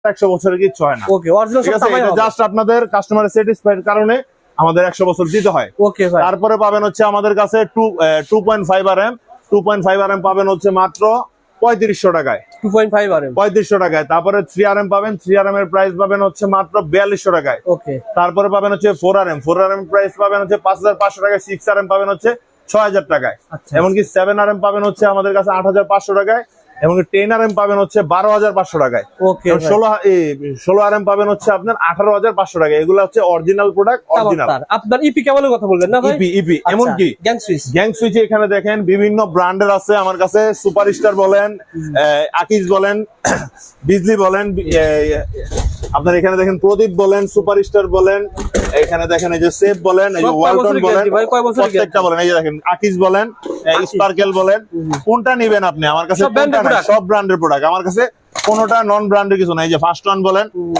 100 বছরের কিচ্ছু হয় না। ওকে, অরিজিনাল ঠিক সব আছে, তামাই এটা হবে। জাস্ট আপনাদের কাস্টমারের স্যাটিসফাইড কারণে আমাদের 100 বছর দিতে হয়। ওকে ভাই। তারপরে পাবেন হচ্ছে আমাদের কাছে 2.5 RM 2.5 RM পাবেন হচ্ছে মাত্র 3500 টাকায়। 2.5 RM 3500 টাকায়। তারপরে 3 RM পাবেন, 3 RM এর প্রাইস পাবেন হচ্ছে মাত্র 4200 টাকায়। ওকে। তারপরে পাবেন হচ্ছে 4 RM প্রাইস পাবেন হচ্ছে 5500 টাকায়। 6 RM পাবেন হচ্ছে 6000 টাকায়। আচ্ছা। এমনকি 7 RM পাবেন হচ্ছে আমাদের কাছে 8500 টাকায়। এমনকি 10 RM পাবেন হচ্ছে 12500 টাকায়। ওকে এবং 16 RM পাবেন হচ্ছে আপনার 18500 টাকায়। এগুলো হচ্ছে অরিজিনাল প্রোডাক্ট, অরিজিনাল। আপনার ইপি কেবলের কথা বললেন না ভাই? ইপি এমনকি গ্যাং সুইচ, গ্যাং সুইচে এখানে দেখেন বিভিন্ন ব্র্যান্ডের আছে আমার কাছে। সুপারস্টার বলেন, আকিজ বলেন, বিজলি বলেন, আপনার এখানে দেখেন প্রদীপ বলেন, সুপারস্টার বলেন, এখানে দেখেন এই যে সেফ বলেন, এই যে ওয়ালটন বলেন, প্রত্যেকটা বলেন, এই যে দেখেন আকিজ বলেন, স্পার্কেল বলেন, কোনটা নেবেন আপনি আমার কাছে? সব ব্র্যান্ডের প্রোডাক্ট আমার কাছে, কোনটা নন ব্র্যান্ডের কিছু নাই। এই যে ফার্স্ট ওয়ান বলেন,